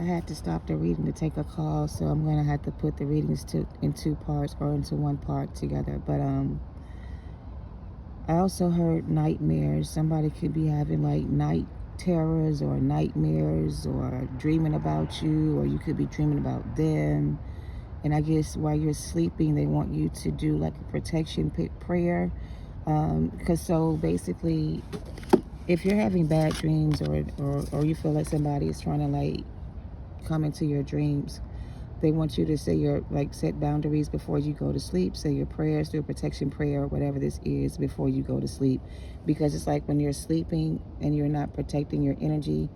I had to stop the reading to take a call, so I'm gonna have to put the readings in two parts or into one part together. But I also heard nightmares. Somebody could be having like night terrors or nightmares or dreaming about you, or you could be dreaming about them. And I guess while you're sleeping, they want you to do like a protection prayer. Because so basically, if you're having bad dreams or you feel like somebody is trying to like come into your dreams, they want you to say your like set boundaries before you go to sleep. Say your prayers, do a protection prayer or whatever this is before you go to sleep. Because it's like when you're sleeping and you're not protecting your energy,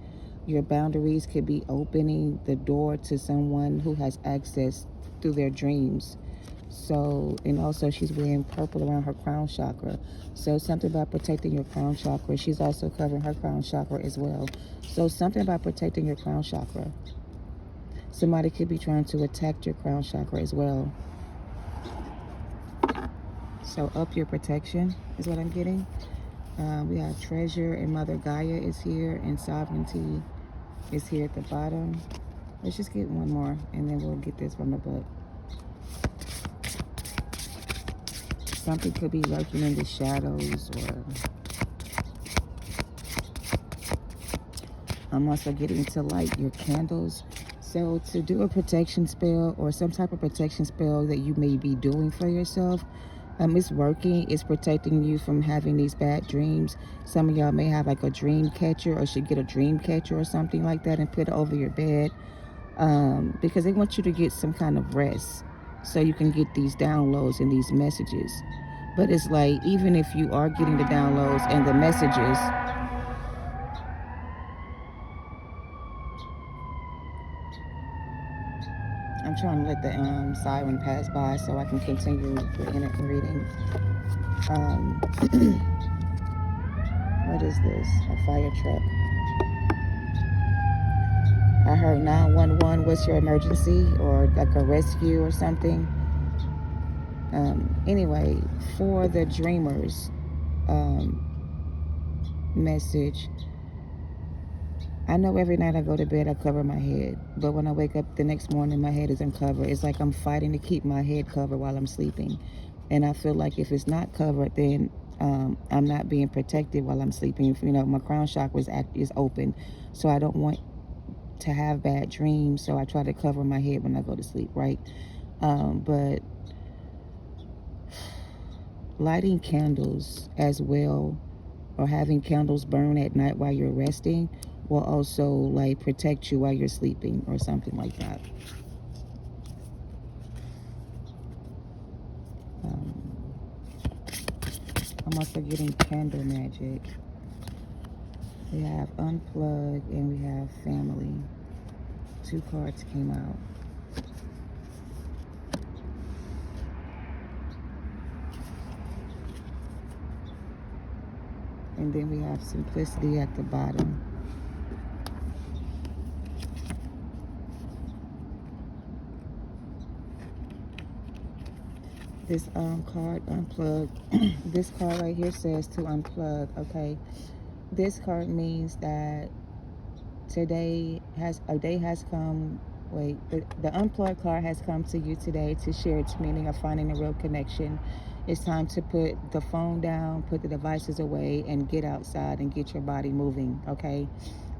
your boundaries could be opening the door to someone who has access through their dreams. So, and also she's wearing purple around her crown chakra. So something about protecting your crown chakra. She's also covering her crown chakra as well. So something about protecting your crown chakra. Somebody could be trying to attack your crown chakra as well. So up your protection is what I'm getting. We have treasure and Mother Gaia is here, and sovereignty is here at the bottom. Let's just get one more and then we'll get this from the book. Something could be lurking in the shadows, or I'm also getting to light your candles. So to do a protection spell or some type of protection spell that you may be doing for yourself, it's working. It's protecting you from having these bad dreams. Some of y'all may have like a dream catcher, or should get a dream catcher or something like that and put it over your bed, because they want you to get some kind of rest so you can get these downloads and these messages. But it's like, even if you are getting the downloads and the messages, I'm trying to let the siren pass by so I can continue the reading. What is this? A fire truck. I heard 911. What's your emergency? Or like a rescue or something. Anyway, for the dreamers, message. I know every night I go to bed, I cover my head. But when I wake up the next morning, my head is uncovered. It's like I'm fighting to keep my head covered while I'm sleeping. And I feel like if it's not covered, then I'm not being protected while I'm sleeping. You know, my crown chakra is open. So I don't want to have bad dreams. So I try to cover my head when I go to sleep, right? But lighting candles as well, or having candles burn at night while you're resting, will also like protect you while you're sleeping or something like that. I'm also getting candle magic. We have unplug and we have family. 2 cards came out. And then we have simplicity at the bottom. This card, unplug. This card right here says to unplug, okay? This card means that a day has come. Wait, the unplugged card has come to you today to share its meaning of finding a real connection. It's time to put the phone down, put the devices away, and get outside and get your body moving, okay?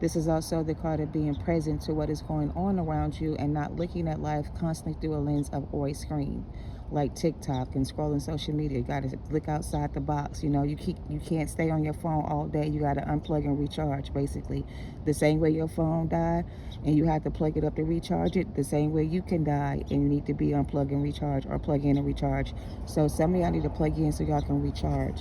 This is also the card of being present to what is going on around you and not looking at life constantly through a lens or a screen, like TikTok and scrolling social media. You got to look outside the box. You know, you can't stay on your phone all day. You got to unplug and recharge, basically. The same way your phone died and you have to plug it up to recharge it, the same way you can die and you need to be unplug and recharge, or plug in and recharge. So some of y'all need to plug in so y'all can recharge.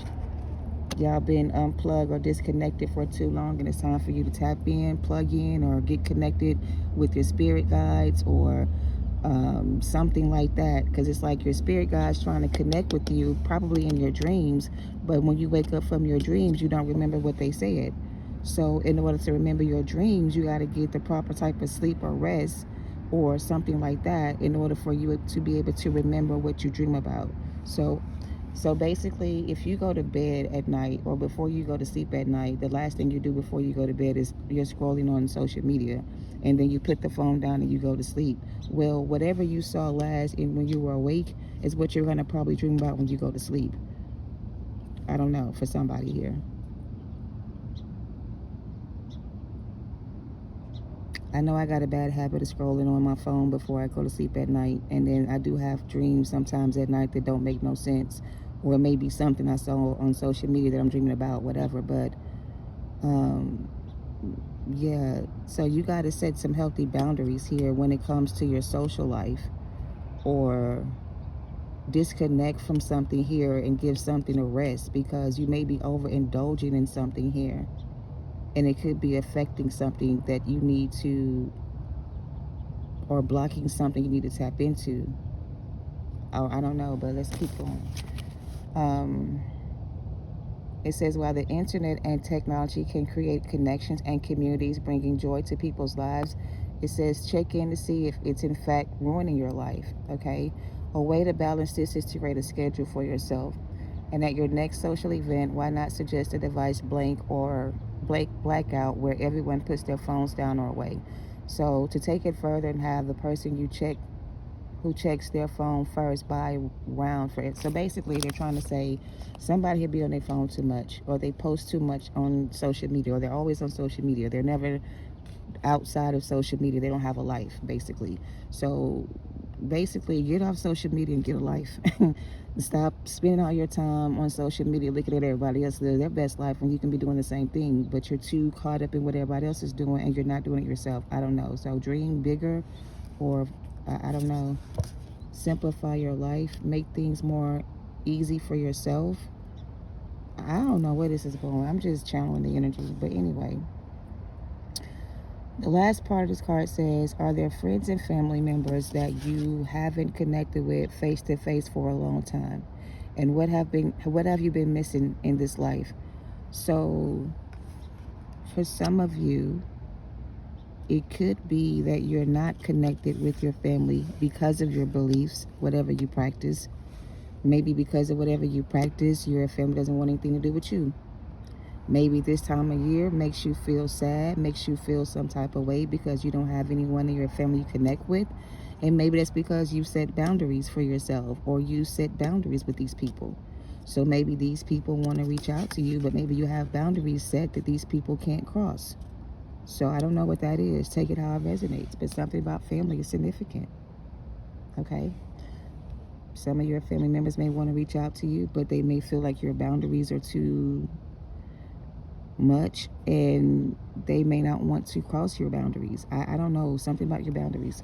Y'all been unplugged or disconnected for too long, and it's time for you to tap in, plug in, or get connected with your spirit guides, or something like that, because it's like your spirit guide's trying to connect with you, probably in your dreams, but when you wake up from your dreams, you don't remember what they said. So in order to remember your dreams, you got to get the proper type of sleep or rest or something like that in order for you to be able to remember what you dream about. So basically, if you go to bed at night or before you go to sleep at night, the last thing you do before you go to bed is you're scrolling on social media. and then you put the phone down and you go to sleep. Well, whatever you saw last and when you were awake is what you're going to probably dream about when you go to sleep. I don't know, for somebody here. I know I got a bad habit of scrolling on my phone before I go to sleep at night, and then I do have dreams sometimes at night that don't make no sense, or maybe something I saw on social media that I'm dreaming about, whatever. But um, yeah, so you got to set some healthy boundaries here when it comes to your social life, or disconnect from something here and give something a rest, because you may be overindulging in something here, and it could be affecting something that you need to, or blocking something you need to tap into. Oh, I don't know, but let's keep going. It says, while the internet and technology can create connections and communities, bringing joy to people's lives, it says check in to see if it's in fact ruining your life. Okay, a way to balance this is to create a schedule for yourself, and at your next social event, why not suggest a device blackout where everyone puts their phones down or away. So to take it further and have the person you check who checks their phone first buy round for it. So basically they're trying to say somebody will be on their phone too much, or they post too much on social media, or they're always on social media. They're never outside of social media. They don't have a life, basically. So basically get off social media and get a life. Stop spending all your time on social media looking at everybody else live their best life when you can be doing the same thing, but you're too caught up in what everybody else is doing and you're not doing it yourself. I don't know. So dream bigger, or I don't know, simplify your life, make things more easy for yourself. I don't know where this is going. I'm just channeling the energy. But anyway, the last part of this card says, are there friends and family members that you haven't connected with face to face for a long time? And what have you been missing in this life? So for some of you, it could be that you're not connected with your family because of your beliefs, whatever you practice. Maybe because of whatever you practice, your family doesn't want anything to do with you. Maybe this time of year makes you feel sad, makes you feel some type of way because you don't have anyone in your family you connect with. And maybe that's because you set boundaries for yourself, or you set boundaries with these people. So maybe these people want to reach out to you, but maybe you have boundaries set that these people can't cross. So I don't know what that is. Take it how it resonates. But something about family is significant. Okay? Some of your family members may want to reach out to you, but they may feel like your boundaries are too much and they may not want to cross your boundaries. I don't know. Something about your boundaries.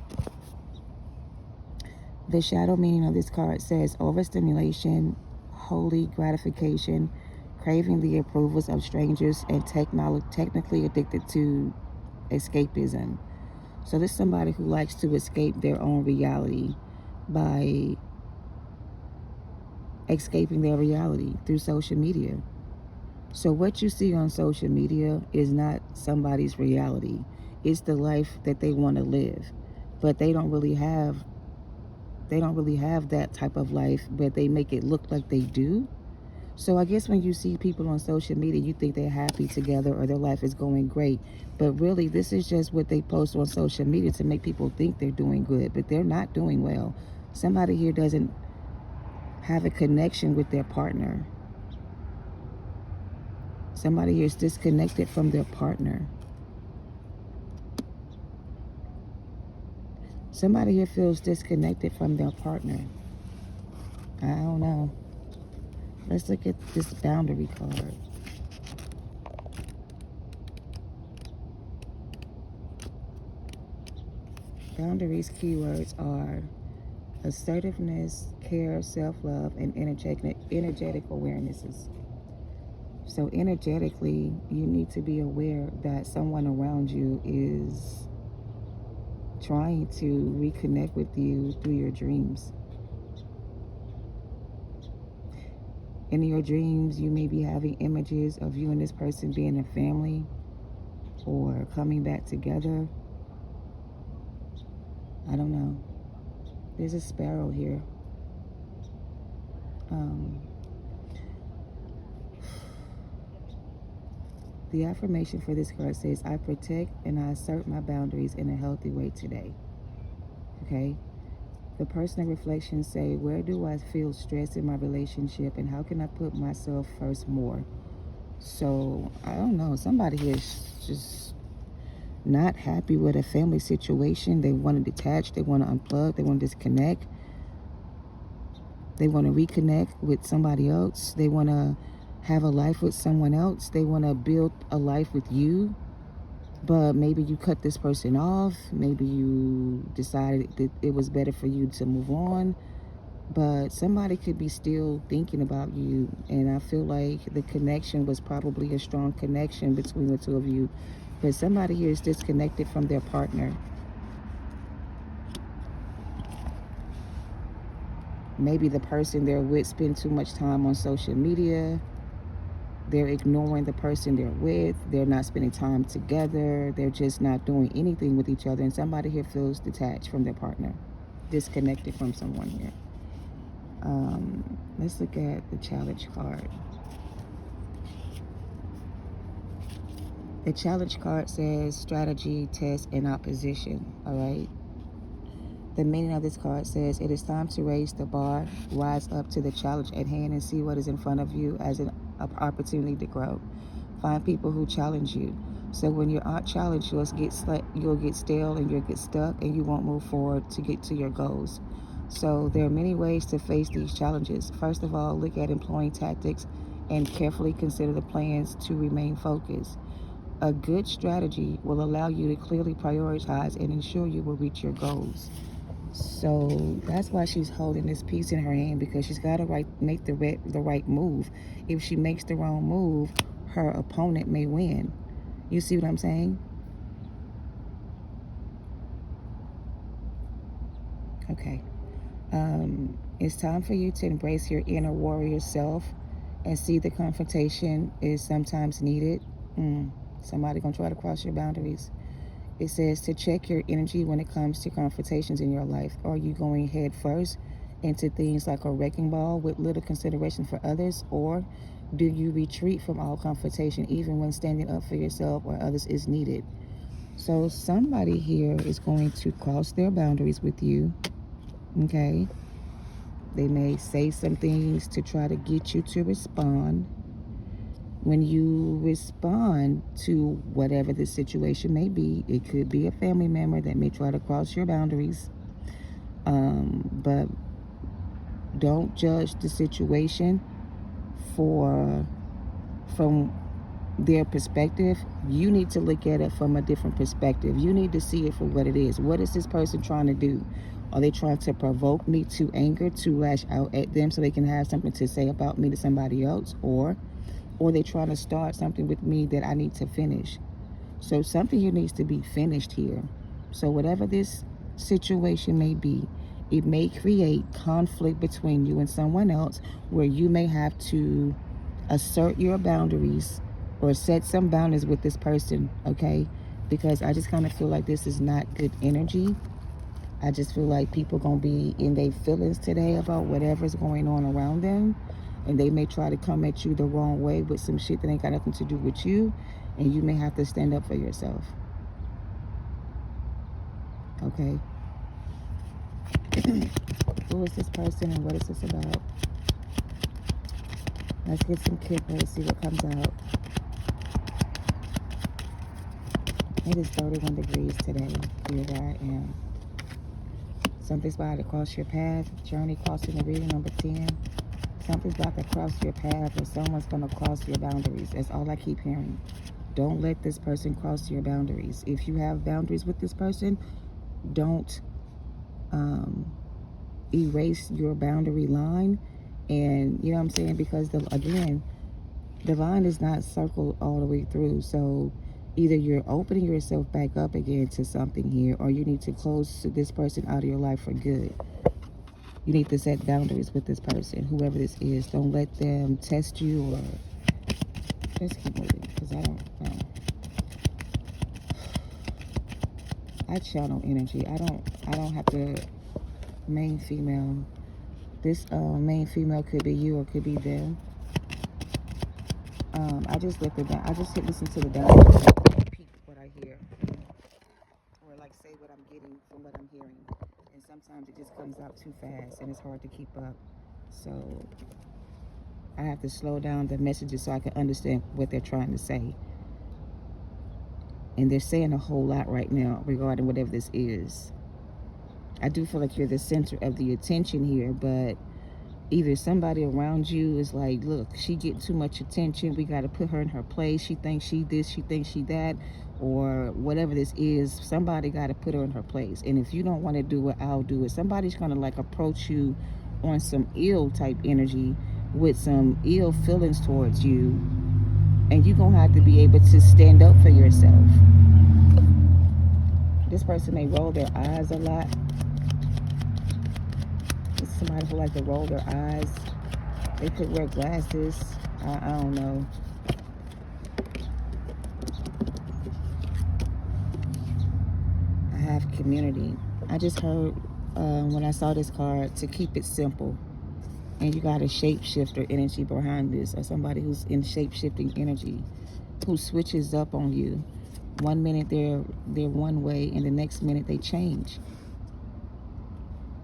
The shadow meaning of this card says overstimulation, holy gratification, craving the approvals of strangers, and technically addicted to escapism. So this is somebody who likes to escape their own reality by escaping their reality through social media. So what you see on social media is not somebody's reality. It's the life that they want to live. But they don't really have that type of life, but they make it look like they do. So I guess when you see people on social media, you think they're happy together or their life is going great. But really, this is just what they post on social media to make people think they're doing good, but they're not doing well. Somebody here doesn't have a connection with their partner. Somebody here is disconnected from their partner. Somebody here feels disconnected from their partner. I don't know. Let's look at this boundary card. Boundaries keywords are assertiveness, care, self-love, and energetic awarenesses. So energetically, you need to be aware that someone around you is trying to reconnect with you through your dreams. In your dreams, you may be having images of you and this person being a family or coming back together. I don't know. There's a sparrow here. The affirmation for this card says, I protect and I assert my boundaries in a healthy way today. Okay? The personal reflections say, where do I feel stress in my relationship and how can I put myself first more? So, I don't know. Somebody here is just not happy with a family situation. They want to detach. They want to unplug. They want to disconnect. They want to reconnect with somebody else. They want to have a life with someone else. They want to build a life with you. But maybe you cut this person off. Maybe you decided that it was better for you to move on. But somebody could be still thinking about you. And I feel like the connection was probably a strong connection between the two of you. But somebody here is disconnected from their partner. Maybe the person they're with spend too much time on social media. They're ignoring the person they're with. They're not spending time together. They're just not doing anything with each other. And somebody here feels detached from their partner, disconnected from someone here. Let's look at the challenge card. The challenge card says strategy, test, and opposition. All right. The meaning of this card says it is time to raise the bar, rise up to the challenge at hand, and see what is in front of you as an opportunity to grow. Find people who challenge you. So when you're not challenged, you'll get stale and you'll get stuck and you won't move forward to get to your goals. So there are many ways to face these challenges. First of all, look at employing tactics and carefully consider the plans to remain focused. A good strategy will allow you to clearly prioritize and ensure you will reach your goals. So that's why she's holding this piece in her hand, because she's got to make the right move. If she makes the wrong move, her opponent may win. You see what I'm saying? Okay. It's time for you to embrace your inner warrior self and see the confrontation is sometimes needed. Somebody gonna try to cross your boundaries. It says to check your energy when it comes to confrontations in your life. Are you going head first into things like a wrecking ball with little consideration for others? Or do you retreat from all confrontation even when standing up for yourself or others is needed? So somebody here is going to cross their boundaries with you, okay? They may say some things to try to get you to respond. When you respond to whatever the situation may be, it could be a family member that may try to cross your boundaries. But don't judge the situation from their perspective. You need to look at it from a different perspective. You need to see it for what it is. What is this person trying to do? Are they trying to provoke me to anger, to lash out at them so they can have something to say about me to somebody else? Or they trying to start something with me that I need to finish? So something here needs to be finished here. So whatever this situation may be, it may create conflict between you and someone else where you may have to assert your boundaries or set some boundaries with this person, okay? Because I just kind of feel like this is not good energy. I just feel like people going to be in their feelings today about whatever's going on around them. And they may try to come at you the wrong way with some shit that ain't got nothing to do with you. And you may have to stand up for yourself. Okay? Who is this person and what is this about? Let's get some kid and see what comes out. It is 31 degrees today. Here I am. Something's about to cross your path. Journey crossing the reading number 10. Something's about to cross your path, or someone's going to cross your boundaries. That's all I keep hearing. Don't let this person cross your boundaries. If you have boundaries with this person, don't erase your boundary line. And you know what I'm saying? Because again, the line is not circled all the way through. So either you're opening yourself back up again to something here, or you need to close this person out of your life for good. You need to set boundaries with this person, whoever this is. Don't let them test you, or just keep moving, because I don't know. I channel energy. I don't have to. Main female. This main female could be you or could be them. I just let the I just listen to the download and peep what I hear, or like say what I'm getting from what I'm hearing. And sometimes it just comes out too fast and it's hard to keep up. So I have to slow down the messages so I can understand what they're trying to say. And they're saying a whole lot right now regarding whatever this is. I do feel like you're the center of the attention here, but either somebody around you is like, look, she getting too much attention, we got to put her in her place, she thinks she this, she thinks she that, or whatever this is, somebody got to put her in her place. And if you don't want to do it, I'll do it. Somebody's going to like approach you on some ill type energy with some ill feelings towards you, and you're going to have to be able to stand up for yourself. This person may roll their eyes a lot. Somebody who like to roll their eyes. They could wear glasses. I don't know. I have community. I just heard when I saw this card to keep it simple. And you got a shapeshifter energy behind this, or somebody who's in shape-shifting energy, who switches up on you. 1 minute they're one way, and the next minute they change.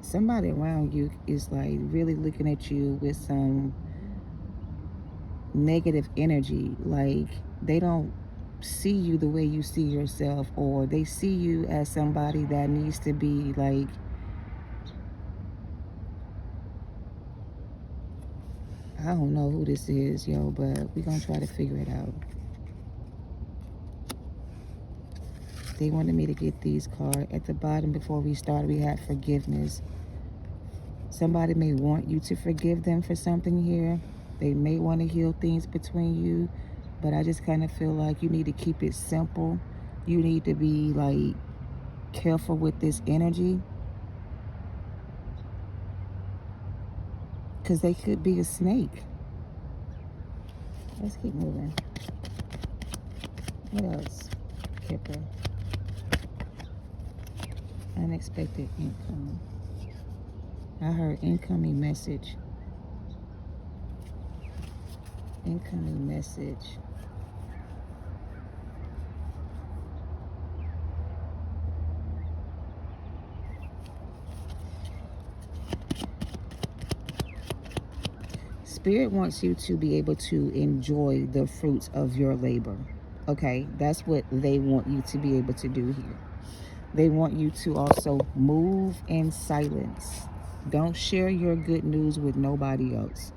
Somebody around you is like really looking at you with some negative energy. Like they don't see you the way you see yourself, or they see you as somebody that needs to be like, I don't know who this is, yo, but we're gonna try to figure it out. They wanted me to get these cards. At the bottom before we started, we had forgiveness. Somebody may want you to forgive them for something here. They may want to heal things between you, but I just kind of feel like you need to keep it simple. You need to be like careful with this energy, because they could be a snake. Let's keep moving. What else? Kipper. Unexpected income. I heard incoming message. Incoming message. Spirit wants you to be able to enjoy the fruits of your labor. Okay, that's what they want you to be able to do here. They want you to also move in silence. Don't share your good news with nobody else.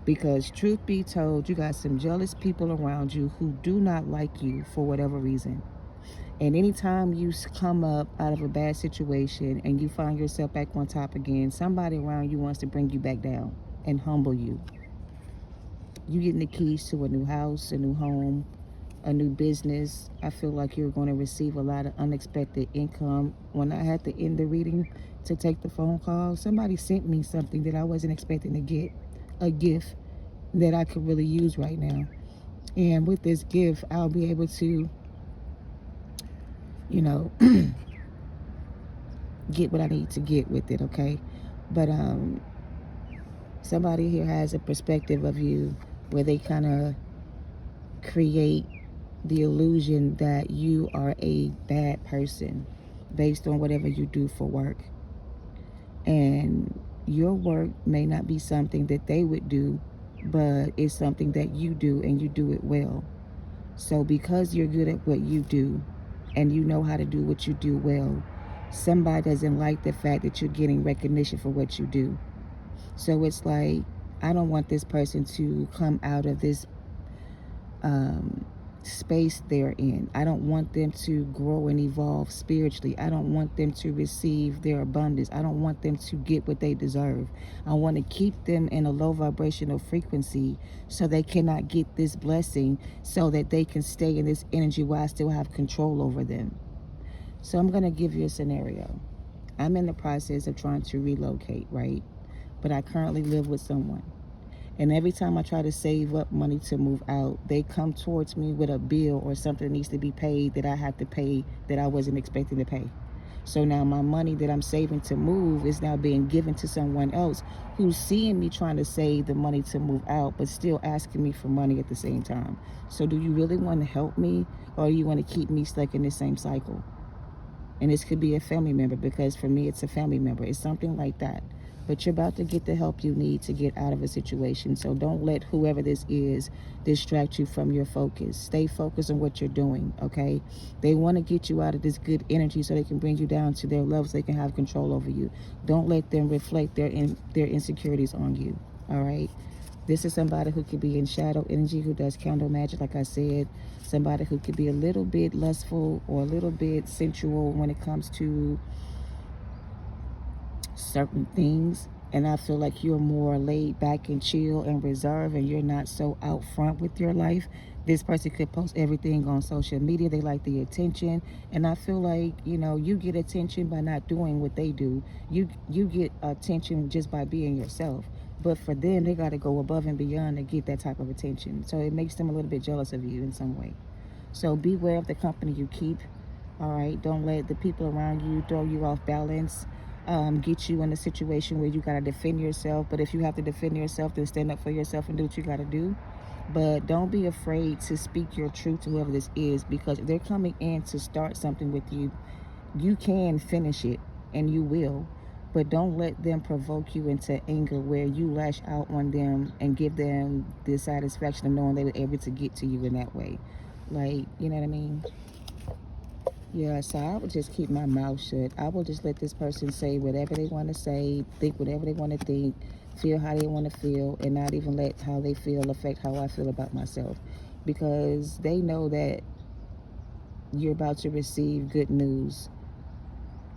Because truth be told, you got some jealous people around you who do not like you for whatever reason. And anytime you come up out of a bad situation and you find yourself back on top again, somebody around you wants to bring you back down and humble you. You getting the keys to a new house, a new home, a new business. I feel like you're going to receive a lot of unexpected income. When I had to end the reading to take the phone call, somebody sent me something that I wasn't expecting to get, a gift that I could really use right now. And with this gift, I'll be able to, you know, get what I need to get with it, okay? But somebody here has a perspective of you where they kind of create the illusion that you are a bad person based on whatever you do for work. And your work may not be something that they would do, but it's something that you do, and you do it well. So because you're good at what you do and you know how to do what you do well, somebody doesn't like the fact that you're getting recognition for what you do. So it's like, I don't want this person to come out of this space they're in. I don't want them to grow and evolve spiritually. I don't want them to receive their abundance. I don't want them to get what they deserve. I want to keep them in a low vibrational frequency so they cannot get this blessing, so that they can stay in this energy while I still have control over them. So I'm going to give you a scenario. I'm in the process of trying to relocate, right? But I currently live with someone. And every time I try to save up money to move out, they come towards me with a bill or something that needs to be paid that I have to pay that I wasn't expecting to pay. So now my money that I'm saving to move is now being given to someone else who's seeing me trying to save the money to move out, but still asking me for money at the same time. So do you really want to help me, or you want to keep me stuck in the same cycle? And this could be a family member, because for me it's a family member. It's something like that. But you're about to get the help you need to get out of a situation. So don't let whoever this is distract you from your focus. Stay focused on what you're doing, okay? They want to get you out of this good energy so they can bring you down to their levels. So they can have control over you. Don't let them reflect their insecurities on you, all right? This is somebody who could be in shadow energy, who does candle magic, like I said. Somebody who could be a little bit lustful or a little bit sensual when it comes to certain things. And I feel like you're more laid back and chill and reserved, and you're not so out front with your life. This person could post everything on social media. They like the attention. And I feel like, you know, you get attention by not doing what they do. You get attention just by being yourself. But for them, they got to go above and beyond to get that type of attention. So it makes them a little bit jealous of you in some way. So beware of the company you keep. All right, don't let the people around you throw you off balance, get you in a situation where you got to defend yourself. But if you have to defend yourself, then stand up for yourself and do what you got to do. But don't be afraid to speak your truth to whoever this is, because if they're coming in to start something with you, you can finish it, and you will. But don't let them provoke you into anger where you lash out on them and give them the satisfaction of knowing they were able to get to you in that way. Like, you know what I mean? Yeah, so I would just keep my mouth shut. I will just let this person say whatever they want to say, think whatever they want to think, feel how they want to feel, and not even let how they feel affect how I feel about myself. Because they know that you're about to receive good news,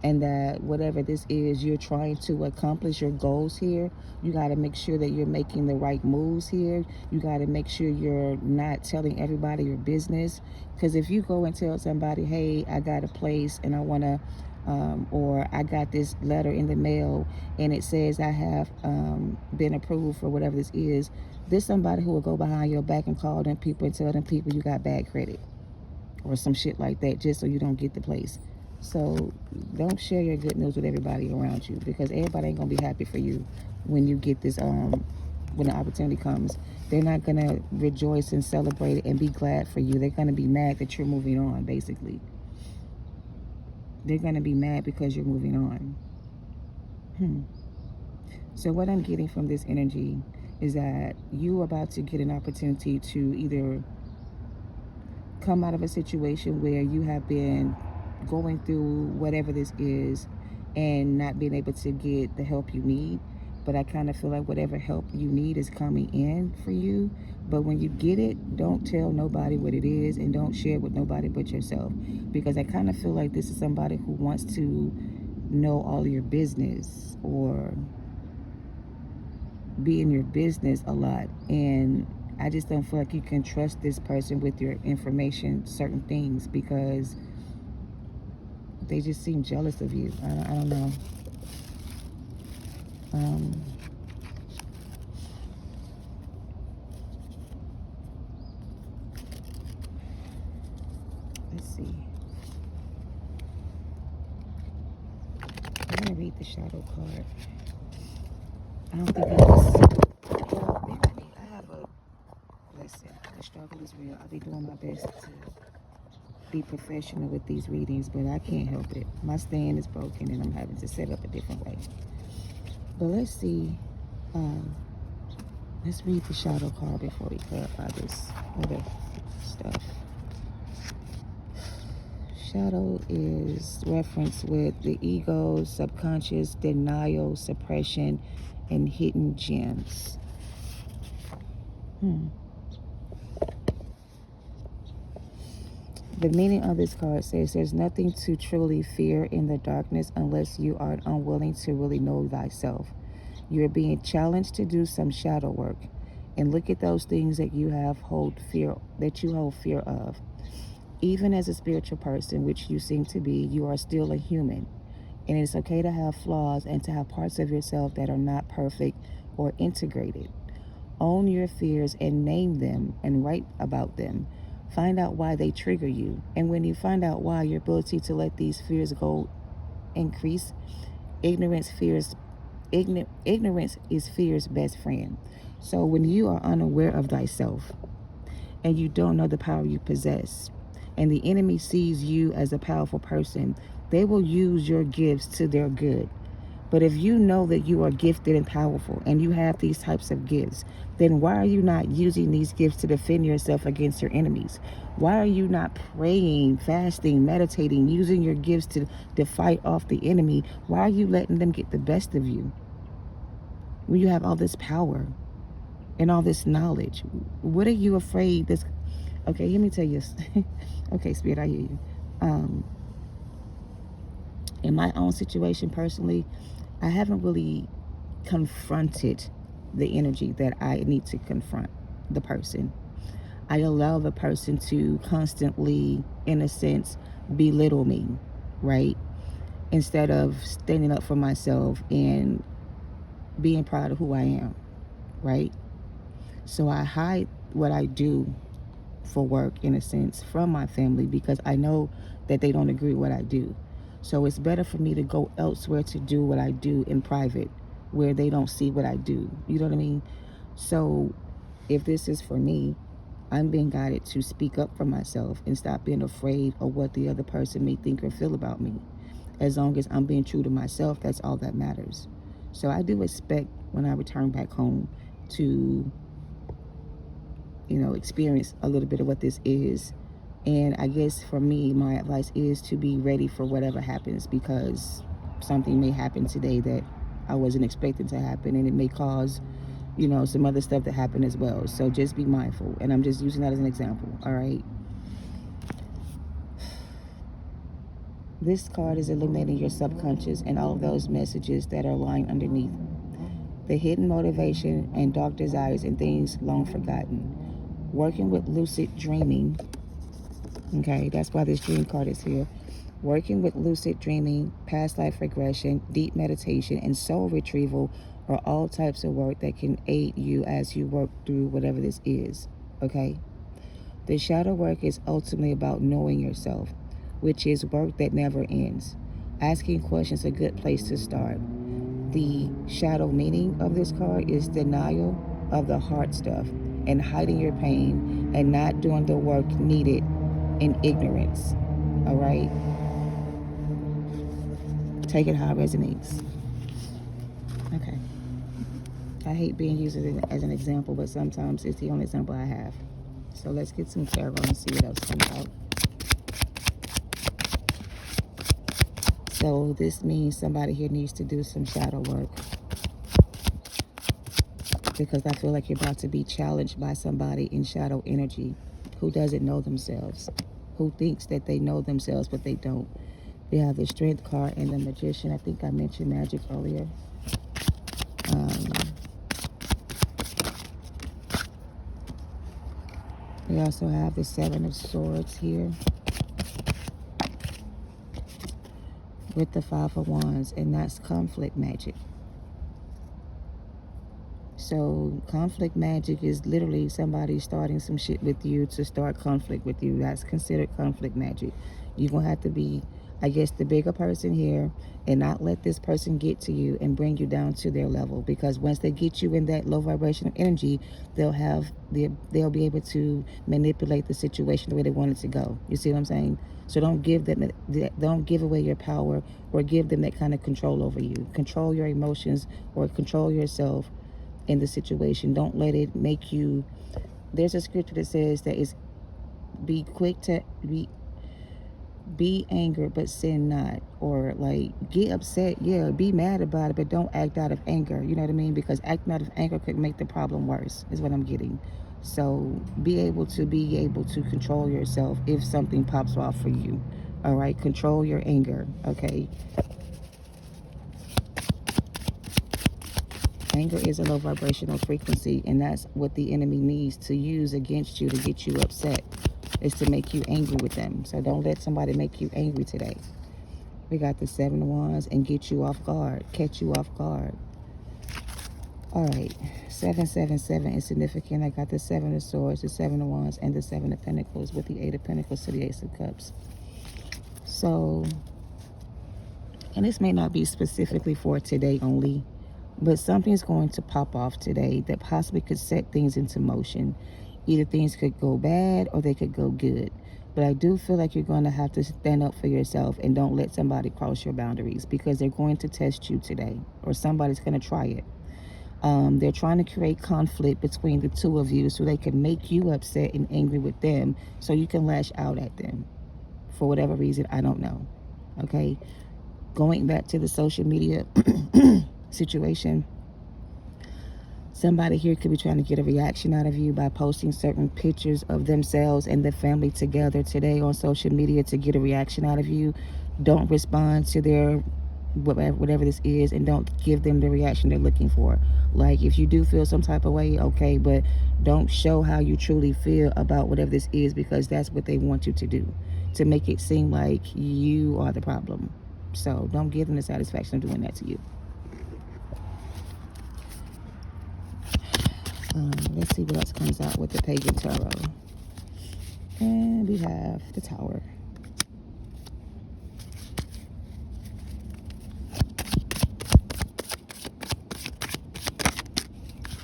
and that whatever this is, you're trying to accomplish your goals here. You got to make sure that you're making the right moves here. You got to make sure you're not telling everybody your business, because if you go and tell somebody, hey, I got a place and I want to or I got this letter in the mail and it says I have been approved for whatever this is, there's somebody who will go behind your back and call them people and tell them people you got bad credit or some shit like that, just so you don't get the place. So don't share your good news with everybody around you, because everybody ain't gonna be happy for you when you get this when the opportunity comes. They're not gonna rejoice and celebrate it and be glad for you. They're gonna be mad that you're moving on, basically. They're gonna be mad because you're moving on. So what I'm getting from this energy is that you're about to get an opportunity to either come out of a situation where you have been going through whatever this is and not being able to get the help you need. But I kind of feel like whatever help you need is coming in for you. But when you get it, don't tell nobody what it is, and don't share it with nobody but yourself. Because I kind of feel like this is somebody who wants to know all your business or be in your business a lot. And I just don't feel like you can trust this person with your information, certain things, because they just seem jealous of you. I don't know. Let's see. I'm gonna read the shadow card. I don't think I have a, listen, the struggle is real. I'll be doing my best to be professional with these readings, but I can't help it. My stand is broken and I'm having to set up a different way. But let's see. Let's read the shadow card before we clarify this other stuff. Shadow is referenced with the ego, subconscious, denial, suppression, and hidden gems. The meaning of this card says there's nothing to truly fear in the darkness unless you are unwilling to really know thyself. You're being challenged to do some shadow work, and look at those things that you hold fear of. Even as a spiritual person, which you seem to be, you are still a human. And it's okay to have flaws and to have parts of yourself that are not perfect or integrated. Own your fears and name them and write about them. Find out why they trigger you. And when you find out why, your ability to let these fears go increase. Ignorance is fear's best friend. So when you are unaware of thyself and you don't know the power you possess, and the enemy sees you as a powerful person, they will use your gifts to their good. But if you know that you are gifted and powerful and you have these types of gifts, then why are you not using these gifts to defend yourself against your enemies? Why are you not praying, fasting, meditating, using your gifts to fight off the enemy? Why are you letting them get the best of you when you have all this power and all this knowledge? What are you afraid this? Okay, let me tell you. Okay, Spirit, I hear you. In my own situation personally, I haven't really confronted the energy that I need to confront the person. I allow the person to constantly, in a sense, belittle me, right? Instead of standing up for myself and being proud of who I am, right? So I hide what I do for work, in a sense, from my family because I know that they don't agree with what I do. So it's better for me to go elsewhere to do what I do in private where they don't see what I do. You know what I mean? So if this is for me, I'm being guided to speak up for myself and stop being afraid of what the other person may think or feel about me. As long as I'm being true to myself, that's all that matters. So I do expect when I return back home to, experience a little bit of what this is. And I guess for me, my advice is to be ready for whatever happens, because something may happen today that I wasn't expecting to happen, and it may cause, some other stuff to happen as well. So just be mindful. And I'm just using that as an example. All right. This card is illuminating your subconscious and all of those messages that are lying underneath. The hidden motivation and dark desires and things long forgotten. Working with lucid dreaming. Okay, that's why this dream card is here. Working with lucid dreaming, past life regression, deep meditation, and soul retrieval are all types of work that can aid you as you work through whatever this is. Okay? The shadow work is ultimately about knowing yourself, which is work that never ends. Asking questions is a good place to start. The shadow meaning of this card is denial of the hard stuff and hiding your pain and not doing the work needed in ignorance. All right? Take it how it resonates. Okay. I hate being used as an example, but sometimes it's the only example I have. So let's get some tarot and see what else comes out. So this means somebody here needs to do some shadow work, because I feel like you're about to be challenged by somebody in shadow energy who doesn't know themselves, who thinks that they know themselves, but they don't. We have the Strength card and the Magician. I think I mentioned Magic earlier. We also have the Seven of Swords here with the Five of Wands, and that's conflict magic. So conflict magic is literally somebody starting some shit with you to start conflict with you. That's considered conflict magic. You're going to have to be, I guess, the bigger person here and not let this person get to you and bring you down to their level, because once they get you in that low vibrational energy, they'll be able to manipulate the situation the way they want it to go. You see what I'm saying? So don't give away your power or give them that kind of control over you. Control your emotions or control yourself in the situation. Don't let it make you. There's a scripture that says that is be quick to be angered but sin not, or like get upset, yeah, be mad about it, but don't act out of anger. You know what I mean? Because acting out of anger could make the problem worse, is what I'm getting. So be able to control yourself if something pops off for you. All right, control your anger. Okay. Anger is a low vibrational frequency, and that's what the enemy needs to use against you to get you upset, is to make you angry with them. So don't let somebody make you angry today. We got the Seven of Wands and get you off guard, catch you off guard. All right, 777 is significant. I got the Seven of Swords, the Seven of Wands, and the Seven of Pentacles with the Eight of Pentacles to the Ace of Cups. So And this may not be specifically for today only, but something's going to pop off today that possibly could set things into motion. Either things could go bad or they could go good. But I do feel like you're going to have to stand up for yourself and don't let somebody cross your boundaries, because they're going to test you today, or somebody's going to try it. They're trying to create conflict between the two of you so they can make you upset and angry with them so you can lash out at them for whatever reason. I don't know. Okay. Going back to the social media situation, somebody here could be trying to get a reaction out of you by posting certain pictures of themselves and their family together today on social media to get a reaction out of you. Don't respond to their whatever this is, and don't give them the reaction they're looking for. Like, if you do feel some type of way, okay, but don't show how you truly feel about whatever this is, because that's what they want you to do, to make it seem like you are the problem. So don't give them the satisfaction of doing that to you. Let's see what else comes out with the Page of Tarot. And we have the Tower.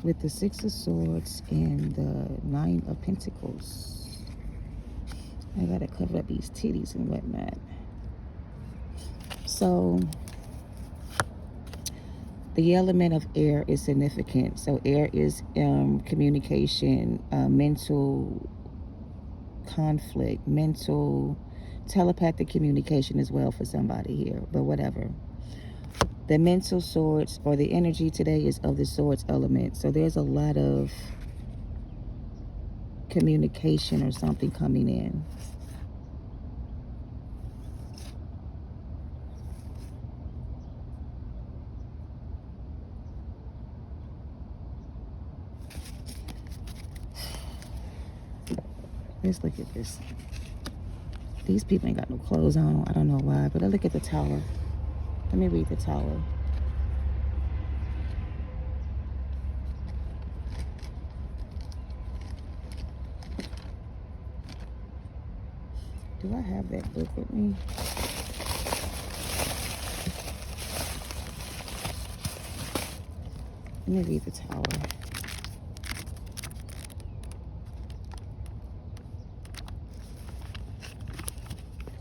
With the Six of Swords and the Nine of Pentacles. I gotta cover up these titties and whatnot. So the element of air is significant. So air is communication, mental conflict, mental telepathic communication as well for somebody here, but whatever. The mental swords, or the energy today, is of the swords element. So there's a lot of communication or something coming in. Let's look at this. These people ain't got no clothes on. I don't know why, but I look at the Tower. Let me read the Tower. Do I have that book with me? Let me read the Tower.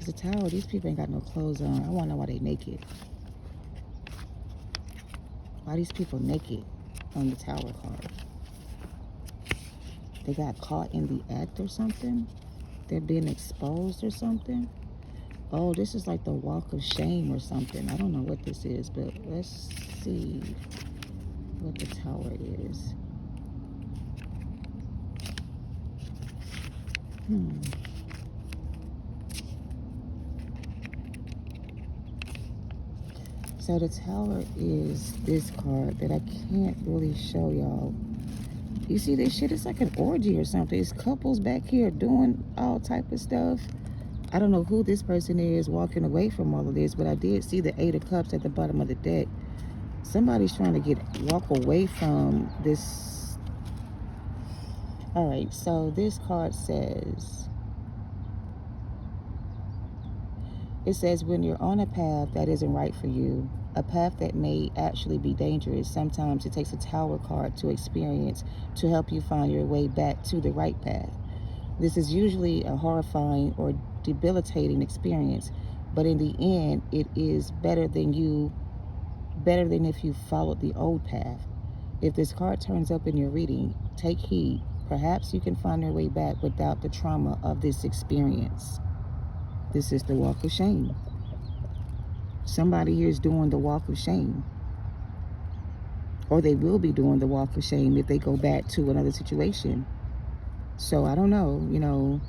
The Tower, these people ain't got no clothes on. I want to know why they naked. Why these people naked on the Tower card? They got caught in the act or something? They're being exposed or something? Oh, this is like the walk of shame or something. I don't know what this is, but let's see what the Tower is. So the Tower is this card that I can't really show y'all. You see this shit? It's like an orgy or something. It's couples back here doing all type of stuff. I don't know who this person is walking away from all of this, but I did see the Eight of Cups at the bottom of the deck. Somebody's trying to walk away from this. All right, so this card says, it says, when you're on a path that isn't right for you, a path that may actually be dangerous, sometimes it takes a Tower card to experience to help you find your way back to the right path. This is usually a horrifying or debilitating experience, but in the end, it is better than if you followed the old path. If this card turns up in your reading, take heed. Perhaps you can find your way back without the trauma of this experience. This is the walk of shame. Somebody here is doing the walk of shame. Or they will be doing the walk of shame if they go back to another situation. So I don't know,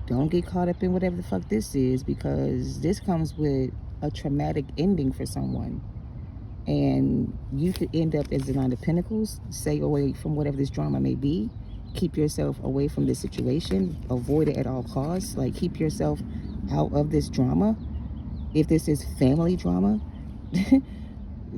don't get caught up in whatever the fuck this is, because this comes with a traumatic ending for someone. And you could end up as the Nine of Pentacles. Stay away from whatever this drama may be. Keep yourself away from this situation. Avoid it at all costs. Like, keep yourself out of this drama. If this is family drama,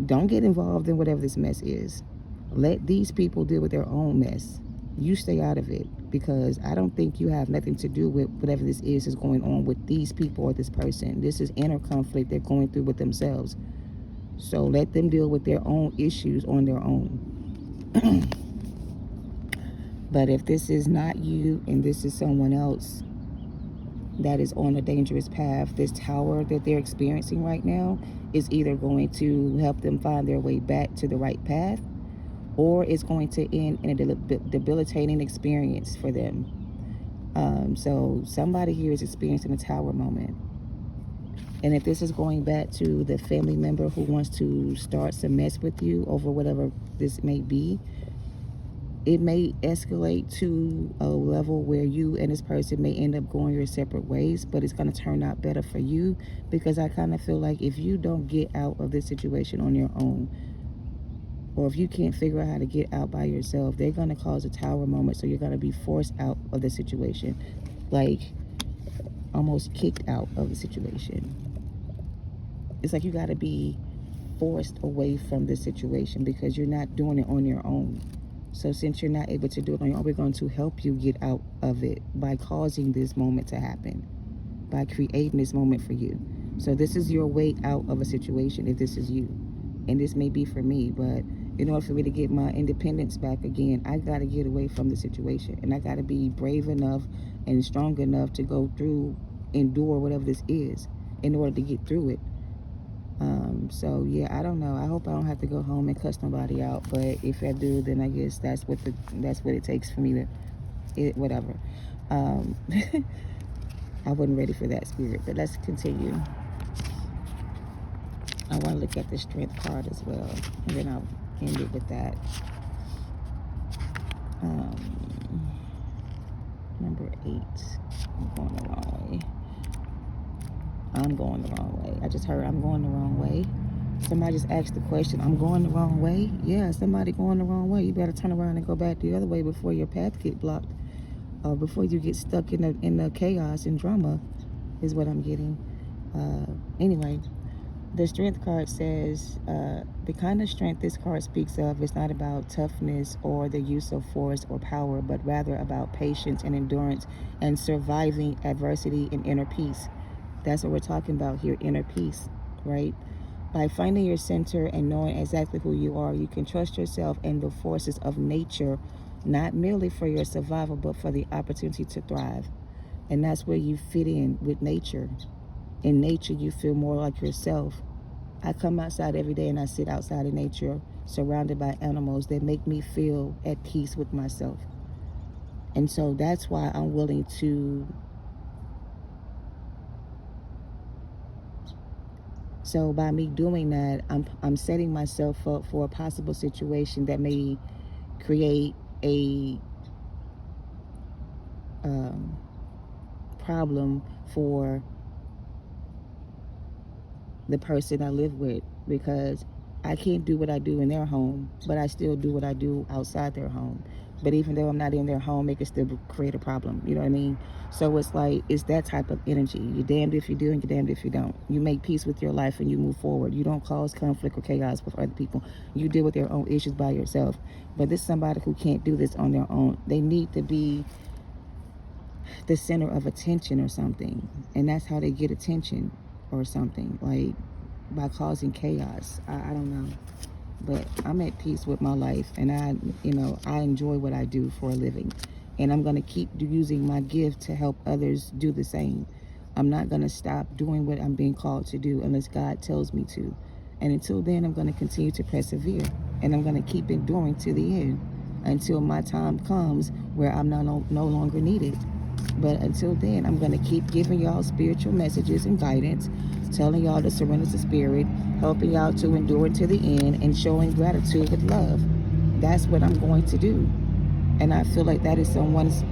don't get involved in whatever this mess is. Let these people deal with their own mess. You stay out of it, because I don't think you have nothing to do with whatever this is going on with these people or this person. This is inner conflict they're going through with themselves. So let them deal with their own issues on their own. But if this is not you and this is someone else that is on a dangerous path, this tower that they're experiencing right now is either going to help them find their way back to the right path, or it's going to end in a debilitating experience for them. So somebody here is experiencing a tower moment. And if this is going back to the family member who wants to start some mess with you over whatever this may be, it may escalate to a level where you and this person may end up going your separate ways, but it's going to turn out better for you, because I kind of feel like if you don't get out of this situation on your own, or if you can't figure out how to get out by yourself, they're going to cause a tower moment. So you're going to be forced out of the situation, like almost kicked out of the situation. It's like you got to be forced away from the situation because you're not doing it on your own. So since you're not able to do it on your own, we're going to help you get out of it by causing this moment to happen, by creating this moment for you. So this is your way out of a situation if this is you. And this may be for me, but in order for me to get my independence back again, I got to get away from the situation. And I got to be brave enough and strong enough to go through, endure whatever this is in order to get through it. So yeah, I don't know. I hope I don't have to go home and cuss nobody out. But if I do, then I guess that's what it takes for me to, whatever. I wasn't ready for that, spirit. But let's continue. I want to look at the strength card as well, and then I'll end it with that. Number 8. I'm going the wrong way. I'm going the wrong way. I just heard I'm going the wrong way. Somebody just asked the question, I'm going the wrong way? Yeah, somebody going the wrong way. You better turn around and go back the other way before your path get blocked, or before you get stuck in the chaos and drama, is what I'm getting. Anyway, the strength card says the kind of strength this card speaks of is not about toughness or the use of force or power, but rather about patience and endurance and surviving adversity and inner peace. That's what we're talking about here, inner peace, right? By finding your center and knowing exactly who you are, you can trust yourself and the forces of nature, not merely for your survival, but for the opportunity to thrive. And that's where you fit in with nature. In nature, you feel more like yourself. I come outside every day and I sit outside in nature, surrounded by animals that make me feel at peace with myself. And so that's why I'm willing to. So by me doing that, I'm setting myself up for a possible situation that may create a problem for the person I live with, because I can't do what I do in their home, but I still do what I do outside their home. But even though I'm not in their home, it can still create a problem. You know what I mean? So it's like, it's that type of energy. You're damned if you do and you're damned if you don't. You make peace with your life and you move forward. You don't cause conflict or chaos with other people. You deal with your own issues by yourself. But this is somebody who can't do this on their own. They need to be the center of attention or something. And that's how they get attention or something, like by causing chaos. I don't know. But I'm at peace with my life, and I enjoy what I do for a living, and I'm going to keep using my gift to help others do the same. I'm not going to stop doing what I'm being called to do unless God tells me to. And until then, I'm going to continue to persevere, and I'm going to keep enduring to the end until my time comes where I'm no longer needed. But until then, I'm going to keep giving y'all spiritual messages and guidance, telling y'all to surrender to spirit, helping y'all to endure to the end, and showing gratitude with love. That's what I'm going to do. And I feel like that is someone's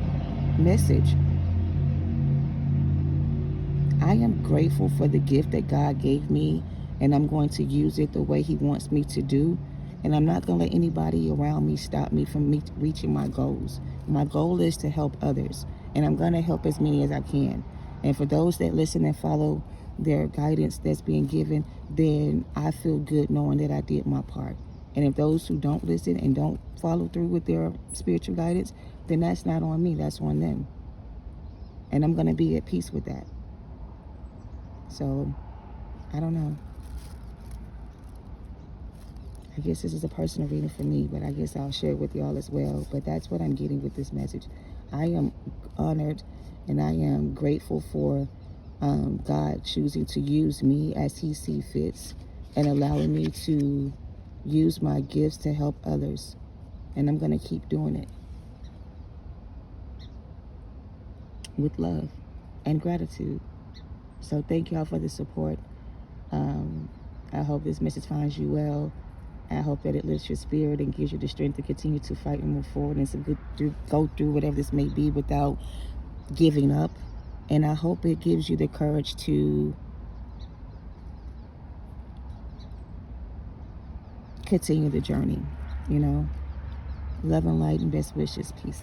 message. I am grateful for the gift that God gave me, and I'm going to use it the way He wants me to do. And I'm not going to let anybody around me stop me from reaching my goals. My goal is to help others, and I'm going to help as many as I can. And for those that listen and follow their guidance that's being given, then I feel good knowing that I did my part. And if those who don't listen and don't follow through with their spiritual guidance, then that's not on me, that's on them. And I'm going to be at peace with that. So, I don't know. I guess this is a personal reading for me, but I guess I'll share it with y'all as well. But that's what I'm getting with this message. I am honored and I am grateful for God choosing to use me as He sees fit and allowing me to use my gifts to help others. And I'm going to keep doing it with love and gratitude. So thank y'all for the support. I hope this message finds you well. I hope that it lifts your spirit and gives you the strength to continue to fight and move forward and to go through whatever this may be without giving up. And I hope it gives you the courage to continue the journey, you know. Love and light and best wishes. Peace.